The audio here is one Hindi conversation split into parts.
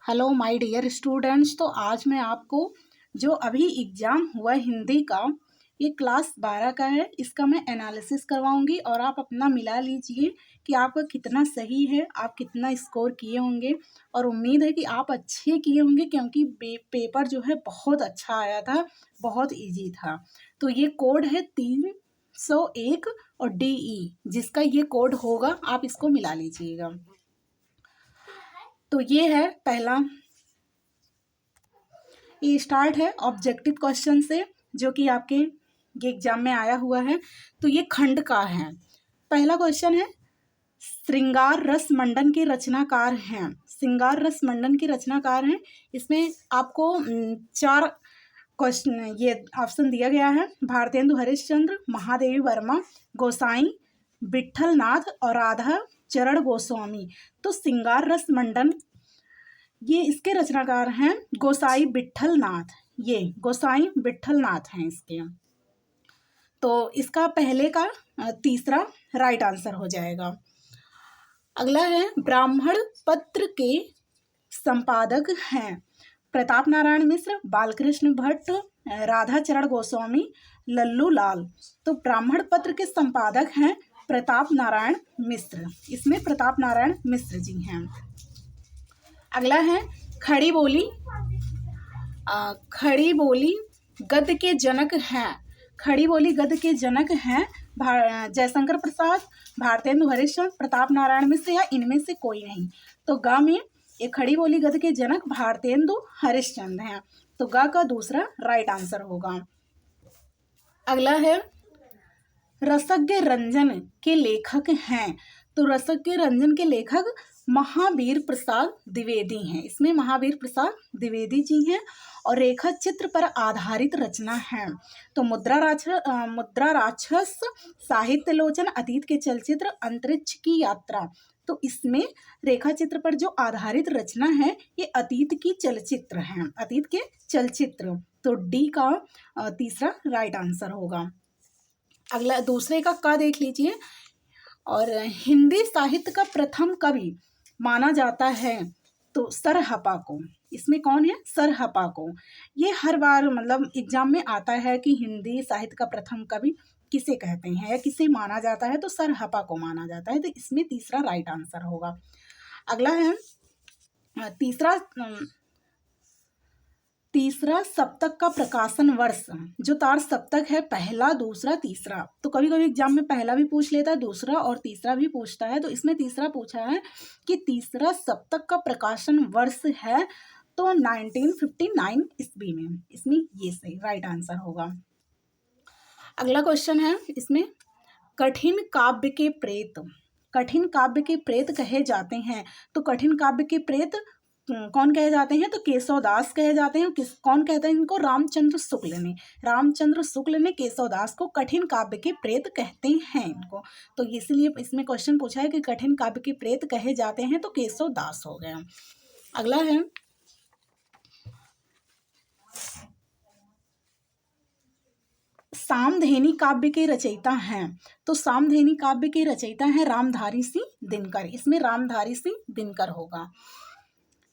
Hello my dear students. तो आज मैं आपको जो अभी एग्ज़ाम हुआ हिंदी का, ये क्लास 12 का है, इसका मैं एनालिसिस करवाऊंगी और आप अपना मिला लीजिए कि आपका कितना सही है, आप कितना स्कोर किए होंगे। और उम्मीद है कि आप अच्छे किए होंगे क्योंकि पेपर जो है बहुत अच्छा आया था, बहुत इजी था। तो ये कोड है 301 और DE, जिसका ये कोड होगा आप इसको मिला लीजिएगा। तो ये है पहला, ये स्टार्ट है ऑब्जेक्टिव क्वेश्चन से जो कि आपके ये एग्जाम में आया हुआ है। तो ये खंड का है। पहला क्वेश्चन है, श्रृंगार रस मंडन के रचनाकार हैं। श्रृंगार रस मंडन के रचनाकार हैं। इसमें आपको 4 क्वेश्चन ये ऑप्शन दिया गया है। भारतेंदु हरिश्चंद्र, महादेवी वर्मा, गोसाई विट्ठल नाथ और राधा चरण गोस्वामी। तो श्रृंगार रस मंडन ये इसके रचनाकार हैं गोसाई विट्ठल नाथ। ये गोसाई विट्ठल नाथ हैं इसके। तो इसका पहले का तीसरा राइट आंसर हो जाएगा। अगला है, ब्राह्मण पत्र के संपादक हैं प्रताप नारायण मिश्र, बालकृष्ण भट्ट, राधाचरण गोस्वामी, लल्लू लाल। तो ब्राह्मण पत्र के संपादक हैं प्रताप नारायण मिश्र। इसमें प्रताप नारायण मिश्र जी हैं। अगला है, खड़ी बोली गद्य के जनक हैं। खड़ी बोली गद्य के जनक हैं जयशंकर प्रसाद, भारतेंदु हरिश्चंद्र, प्रताप नारायण मिश्र या इनमें से कोई नहीं। तो ग में ये खड़ी बोली गद्य के जनक भारतेंदु हरिश्चंद्र हैं। तो ग का दूसरा राइट आंसर होगा। अगला है, रसज्ञ रंजन के लेखक हैं। तो रसज्ञ रंजन के लेखक महावीर प्रसाद द्विवेदी हैं। इसमें महावीर प्रसाद द्विवेदी जी हैं। और रेखा चित्र पर आधारित रचना है। तो मुद्रा राक्षस, साहित्य लोचन, अतीत के चलचित्र, अंतरिक्ष की यात्रा। तो इसमें रेखा चित्र पर जो आधारित रचना है ये अतीत की चलचित्र हैं, अतीत के चलचित्र। तो डी का तीसरा राइट आंसर होगा। अगला दूसरे का देख लीजिए। और हिंदी साहित्य का प्रथम कवि माना जाता है तो सरहपा को। इसमें कौन है? सरहपा को। ये हर बार मतलब एग्जाम में आता है कि हिंदी साहित्य का प्रथम कवि किसे कहते हैं या किसे माना जाता है, तो सरहपा को माना जाता है। तो इसमें तीसरा राइट आंसर होगा। अगला है तीसरा सप्तक का प्रकाशन वर्ष। जो तार सप्तक है, पहला, दूसरा, तीसरा। तो कभी कभी एग्जाम में पहला भी पूछ लेता है, दूसरा और तीसरा भी पूछता है। तो इसमें तीसरा पूछा है कि तीसरा सप्तक का प्रकाशन वर्ष है तो 1959 ईस्वी में। इसमें ये सही राइट आंसर होगा। अगला क्वेश्चन है, इसमें कठिन काव्य के प्रेत। कठिन काव्य के प्रेत कहे जाते हैं। तो कठिन काव्य के प्रेत कौन कहे जाते हैं? तो केशवदास कहे जाते हैं। कौन कहते हैं इनको? रामचंद्र शुक्ल ने केशवदास को कठिन काव्य के प्रेत कहते हैं इनको। तो इसलिए इसमें क्वेश्चन पूछा है कि कठिन काव्य के प्रेत कहे जाते हैं, तो केशवदास हो गया। अगला है, सामधेनी काव्य के रचयिता हैं। तो सामधेनी काव्य के रचयिता हैं रामधारी सिंह दिनकर। इसमें रामधारी सिंह दिनकर होगा।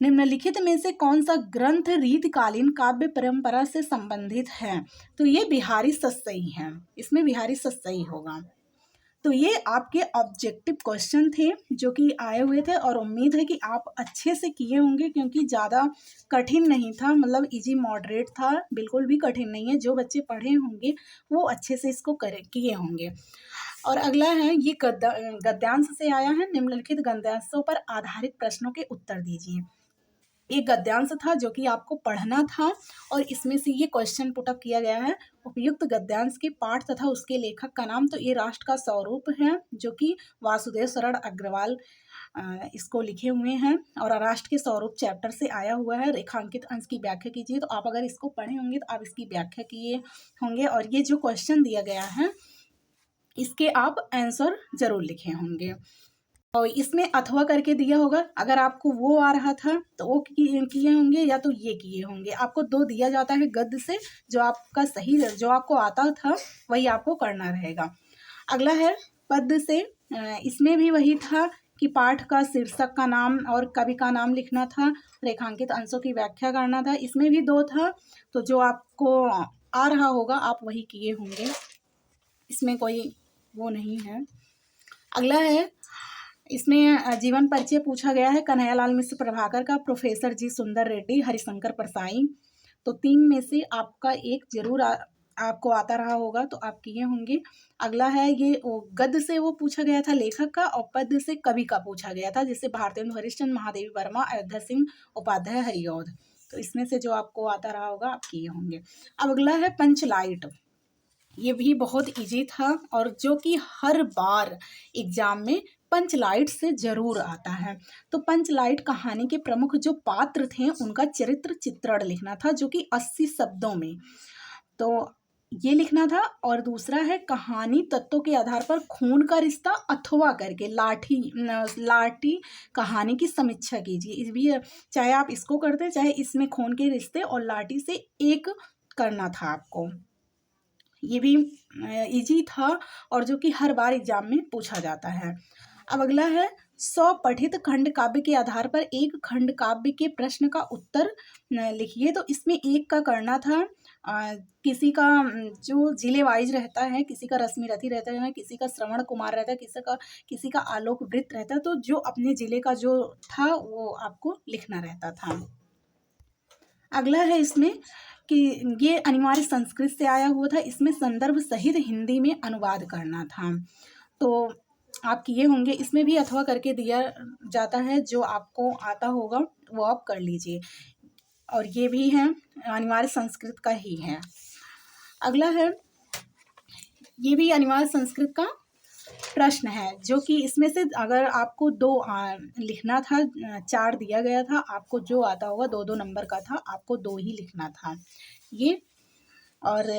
निम्नलिखित में से कौन सा ग्रंथ रीतिकालीन काव्य परंपरा से संबंधित है? तो ये बिहारी सतसई है। इसमें बिहारी सतसई होगा। तो ये आपके ऑब्जेक्टिव क्वेश्चन थे जो कि आए हुए थे और उम्मीद है कि आप अच्छे से किए होंगे क्योंकि ज़्यादा कठिन नहीं था, मतलब इजी मॉडरेट था, बिल्कुल भी कठिन नहीं है। जो बच्चे पढ़े होंगे वो अच्छे से इसको किए होंगे। और अगला है, ये गद्यांश से आया है। निम्नलिखित गद्यांशों पर आधारित प्रश्नों के उत्तर दीजिए। एक गद्यांश था जो कि आपको पढ़ना था और इसमें से ये क्वेश्चन पुटअप किया गया है। उपयुक्त गद्यांश के पाठ तथा उसके लेखक का नाम। तो ये राष्ट्र का स्वरूप है जो कि वासुदेव शरण अग्रवाल इसको लिखे हुए हैं और राष्ट्र के स्वरूप चैप्टर से आया हुआ है। रेखांकित अंश की व्याख्या कीजिए। तो आप अगर इसको पढ़े होंगे तो आप इसकी व्याख्या किए होंगे और ये जो क्वेश्चन दिया गया है इसके आप आंसर जरूर लिखे होंगे। और इसमें अथवा करके दिया होगा। अगर आपको वो आ रहा था तो वो किए होंगे या तो ये किए होंगे। आपको 2 दिया जाता है गद्य से, जो आपका सही जो आपको आता था वही आपको करना रहेगा। अगला है पद्य से। इसमें भी वही था कि पाठ का शीर्षक का नाम और कवि का नाम लिखना था, रेखांकित अंशों की व्याख्या करना था। इसमें भी 2 था, तो जो आपको आ रहा होगा आप वही किए होंगे, इसमें कोई वो नहीं है। अगला है, इसमें जीवन परिचय पूछा गया है कन्हैयालाल मिश्र प्रभाकर का, प्रोफेसर जी सुंदर रेड्डी, हरिशंकर परसाई। तो 3 में से आपका एक जरूर आपको आता रहा होगा, तो आप किए होंगे। अगला है, ये गद्य से वो पूछा गया था लेखक का, और पद्य से कवि का पूछा गया था, जैसे भारतेंदु हरिश्चंद्र, महादेवी वर्मा, अयोध्या सिंह उपाध्याय, हरिऔध। तो इसमें से जो आपको आता रहा होगा आप किए होंगे। अब अगला है पंचलाइट। ये भी बहुत इजी था, और जो कि हर बार एग्जाम में पंचलाइट से जरूर आता है। तो पंचलाइट कहानी के प्रमुख जो पात्र थे उनका चरित्र चित्रण लिखना था, जो कि 80 शब्दों में, तो ये लिखना था। और दूसरा है, कहानी तत्वों के आधार पर खून का रिश्ता अथवा करके लाठी कहानी की समीक्षा कीजिए। इस भी, चाहे आप इसको करते, चाहे इसमें खून के रिश्ते और लाठी से एक करना था आपको। ये भी इजी था, और जो कि हर बार एग्जाम में पूछा जाता है। अब अगला है, 100 पठित खंड काव्य के आधार पर एक खंड काव्य के प्रश्न का उत्तर लिखिए। तो इसमें एक का करना था, किसी का जो जिले वाइज रहता है, किसी का रश्मि रथी रहता है, किसी का श्रवण कुमार रहता है, किसी का आलोक वृत्त रहता है। तो जो अपने जिले का जो था वो आपको लिखना रहता था। अगला है इसमें कि ये अनिवार्य संस्कृत से आया हुआ था, इसमें संदर्भ सहित हिंदी में अनुवाद करना था। तो आप किए होंगे, इसमें भी अथवा करके दिया जाता है, जो आपको आता होगा वो आप कर लीजिए। और ये भी है, अनिवार्य संस्कृत का ही है। अगला है, ये भी अनिवार्य संस्कृत का प्रश्न है, जो कि इसमें से अगर आपको 2 लिखना था, 4 दिया गया था, आपको जो आता होगा 2-2 नंबर का था, आपको 2 ही लिखना था ये। और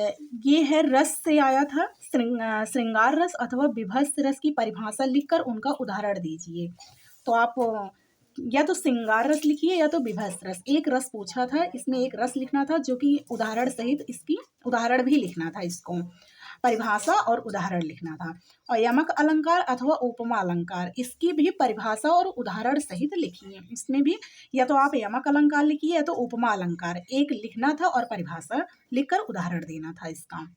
ये है, रस से आया था, श्रृंगार रस अथवा विभत्स रस की परिभाषा लिखकर उनका उदाहरण दीजिए। तो आप या तो श्रृंगार रस लिखिए या तो विभत्स रस। एक रस पूछा था, इसमें एक रस लिखना था, जो कि उदाहरण सहित इसकी उदाहरण भी लिखना था, इसको परिभाषा और उदाहरण लिखना था। और यमक अलंकार अथवा उपमा अलंकार, इसकी भी परिभाषा और उदाहरण सहित लिखिए। इसमें भी या तो आप यमक अलंकार लिखिए या तो उपमा अलंकार, एक लिखना था और परिभाषा लिखकर उदाहरण देना था इसका।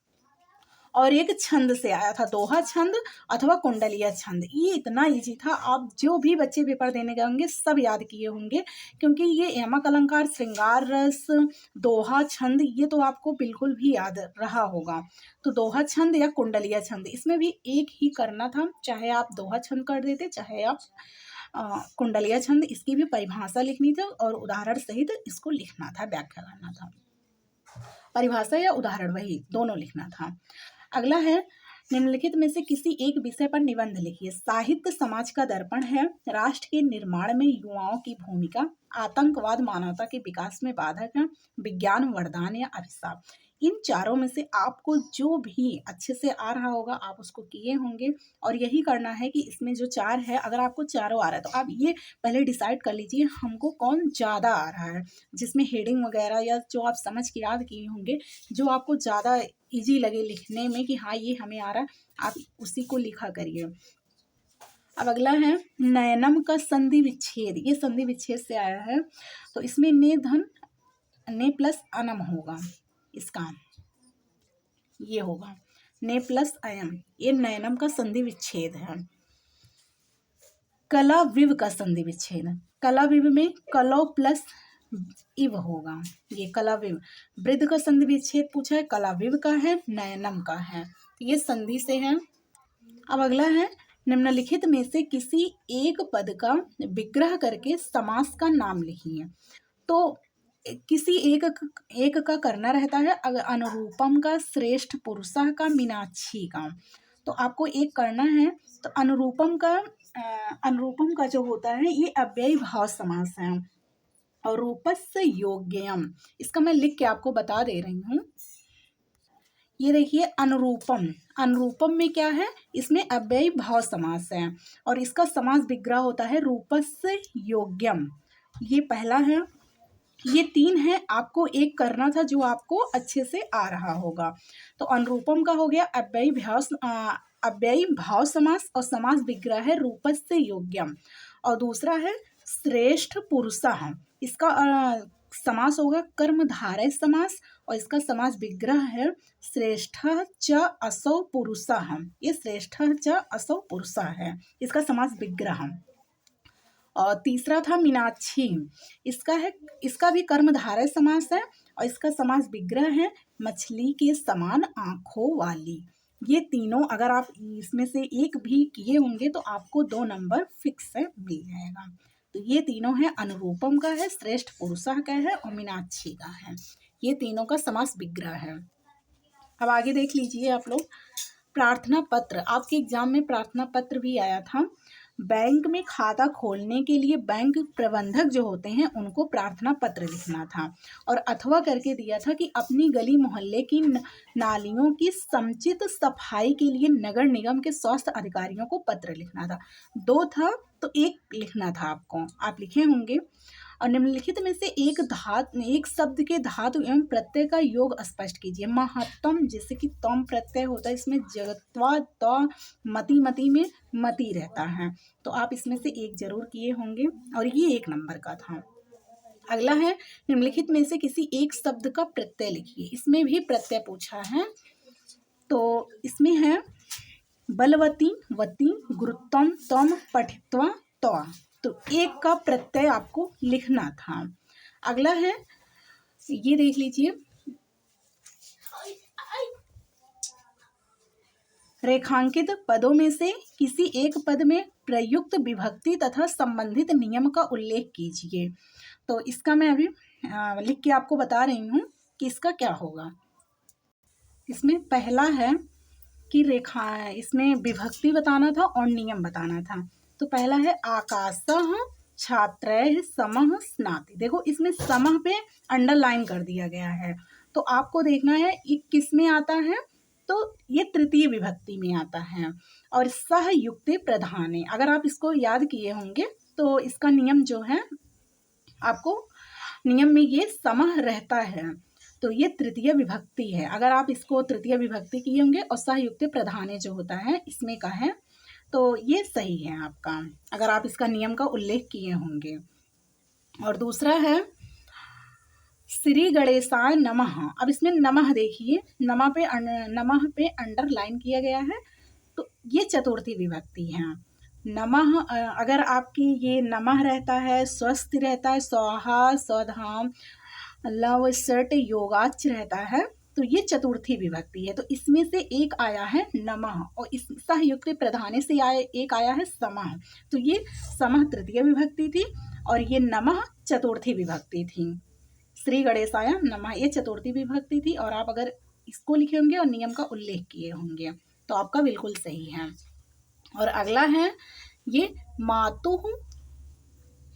और एक छंद से आया था, दोहा छंद अथवा कुंडलीय छंद। ये इतना इजी था, आप जो भी बच्चे पेपर देने गए होंगे सब याद किए होंगे, क्योंकि ये यमक अलंकार, श्रृंगार रस, दोहा छंद, ये तो आपको बिल्कुल भी याद रहा होगा। तो दोहा छंद या कुंडलीय छंद, इसमें भी एक ही करना था, चाहे आप दोहा छंद कर देते, चाहे आप कुंडलीय छंद। इसकी भी परिभाषा लिखनी थी और उदाहरण सहित इसको लिखना था, व्याख्या करना था। परिभाषा या उदाहरण वही दोनों लिखना था। अगला है, निम्नलिखित में से किसी एक विषय पर निबंध लिखिए। साहित्य समाज का दर्पण है, राष्ट्र के निर्माण में युवाओं की भूमिका, आतंकवाद मानवता के विकास में बाधक है, विज्ञान वरदान या अभिशाप। इन चारों में से आपको जो भी अच्छे से आ रहा होगा आप उसको किए होंगे। और यही करना है कि इसमें जो 4 है, अगर आपको चारों आ रहा है तो आप ये पहले डिसाइड कर लीजिए हमको कौन ज़्यादा आ रहा है, जिसमें हेडिंग वगैरह या जो आप समझ के याद किए होंगे, जो आपको ज़्यादा इजी लगे लिखने में कि हाँ ये हमें आ रहा है, आप उसी को लिखा करिए। अब अगला है, नयनम का संधि विच्छेद। ये संधि विच्छेद से आया है, तो इसमें ने धन ने प्लस अनम होगा, इसका ये होगा ने प्लस अयम। ये नयनम का संधि विच्छेद है। कला विव का संधि विच्छेद, कला विव में कलो प्लस इव होगा, ये कला विव। वृद्ध का संधि विच्छेद पूछा है, कला विव का है, नयनम का है, ये संधि से है। अब अगला है, निम्नलिखित में से किसी एक पद का विग्रह करके समास का नाम लिखिए। तो किसी एक का करना रहता है, अगर अनुरूपम का, श्रेष्ठ पुरुषा का, मीनाक्षी का। तो आपको एक करना है, तो अनुरूपम का जो होता है ये अव्ययी भाव समास है, और रूपस्य योग्यम, इसका मैं लिख के आपको बता दे रही हूँ। ये देखिए, अनुरूपम में क्या है, इसमें अव्ययी भाव समास है, और इसका समास विग्रह होता है रूपस्य योग्यम। ये पहला है। ये 3 है, आपको एक करना था जो आपको अच्छे से आ रहा होगा। तो अनुरूपम का हो गया अव्ययी भाव अव्ययी भाव समास और समास विग्रह है रूपस्य योग्यम। और दूसरा है श्रेष्ठ पुरुषः, इसका समास होगा कर्मधारय समास और इसका समास विग्रह है श्रेष्ठः च असौ पुरुषः। ये श्रेष्ठः च असौ पुरुषः है इसका समास विग्रह। और तीसरा था मीनाक्षी, इसका भी कर्मधारय समास है और इसका समास विग्रह है मछली के समान आंखों वाली। ये तीनों अगर आप इसमें से एक भी किए होंगे तो आपको 2 नंबर फिक्स है मिल जाएगा। तो ये तीनों है, अनुरूपम का है, श्रेष्ठ पुरुषः का है और मीनाक्षी का है। ये तीनों का समास विग्रह है। अब आगे देख लीजिए आप लोग, प्रार्थना पत्र। आपके एग्जाम में प्रार्थना पत्र भी आया था। बैंक में खाता खोलने के लिए बैंक प्रबंधक जो होते हैं उनको प्रार्थना पत्र लिखना था और अथवा करके दिया था कि अपनी गली मोहल्ले की नालियों की समुचित सफाई के लिए नगर निगम के स्वास्थ्य अधिकारियों को पत्र लिखना था। 2 था तो 1 लिखना था आपको, आप लिखे होंगे। और निम्नलिखित में से एक शब्द के धातु एवं प्रत्यय का योग स्पष्ट कीजिए। महत्तम, जैसे कि तम प्रत्यय होता है, इसमें जगत्वा त मति मति में मति रहता है, तो आप इसमें से 1 जरूर किए होंगे और ये 1 नंबर का था। अगला है निम्नलिखित में से किसी एक शब्द का प्रत्यय लिखिए। इसमें भी प्रत्यय पूछा है, तो इसमें है बलवती, वती, गुरुत्तम, तम, पठित्वा, त्वा। तो 1 का प्रत्यय आपको लिखना था। अगला है, ये देख लीजिए, रेखांकित पदों में से किसी एक पद में प्रयुक्त विभक्ति तथा संबंधित नियम का उल्लेख कीजिए। तो इसका मैं अभी लिख के आपको बता रही हूँ कि इसका क्या होगा। इसमें पहला है कि इसमें विभक्ति बताना था और नियम बताना था। तो पहला है आकाशः छात्रैः समः स्नाति। देखो इसमें समः पे अंडरलाइन कर दिया गया है, तो आपको देखना है ये किस में आता है, तो ये तृतीय विभक्ति में आता है। और सह युक्ते प्रधाने, अगर आप इसको याद किए होंगे तो इसका नियम जो है, आपको नियम में ये समः रहता है, तो ये तृतीय विभक्ति है। अगर आप इसको तृतीय विभक्ति किए होंगे और सहयुक्त प्रधाने जो होता है इसमें का है, तो ये सही है आपका, अगर आप इसका नियम का उल्लेख किए होंगे। और दूसरा है श्री गणेशाय नमः। अब इसमें नमः देखिए, नमः पे अंडरलाइन किया गया है, तो ये चतुर्थी विभक्ति है। नमः, अगर आपकी ये नमः रहता है, स्वस्थ रहता है, स्वाहा, स्वधाम, लव, सट, योगाच रहता है, तो ये चतुर्थी विभक्ति है। तो इसमें से 1 आया है नमः और इस सहयुक्त प्रधाने से एक आया है समः। तो ये समः तृतीय विभक्ति थी और ये नमः चतुर्थी विभक्ति थी। श्री गणेशाय नमः ये चतुर्थी विभक्ति थी और आप अगर इसको लिखे होंगे और नियम का उल्लेख किए होंगे तो आपका बिल्कुल सही है। और अगला है ये मातुः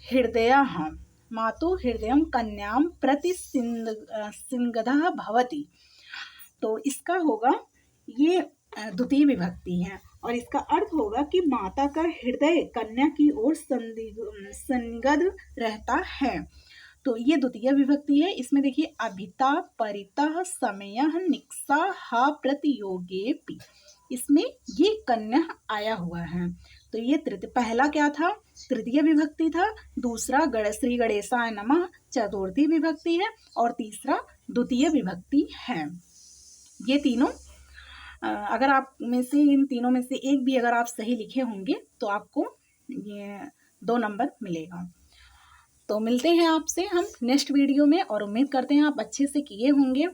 हृदयः, मातु हृदयं कन्यां प्रति सिंगधः भवति। तो इसका होगा, ये द्वितीय विभक्ति है और इसका अर्थ होगा कि माता का हृदय कन्या की ओर संगद रहता है। तो ये द्वितीय विभक्ति है। इसमें देखिए अभिता, परितः, समयः, निक्सा, हा प्रतियोगेपि, इसमें ये कन्या आया हुआ है। तो ये पहला क्या था, तृतीय विभक्ति था, दूसरा श्री गणेशाय नमः चतुर्थी विभक्ति है और तीसरा द्वितीय विभक्ति है। ये तीनों अगर आप में से इन तीनों में से एक भी अगर आप सही लिखे होंगे तो आपको ये 2 नंबर मिलेगा। तो मिलते हैं आपसे हम नेक्स्ट वीडियो में और उम्मीद करते हैं आप अच्छे से किए होंगे।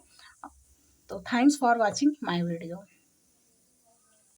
तो thanks for watching my video.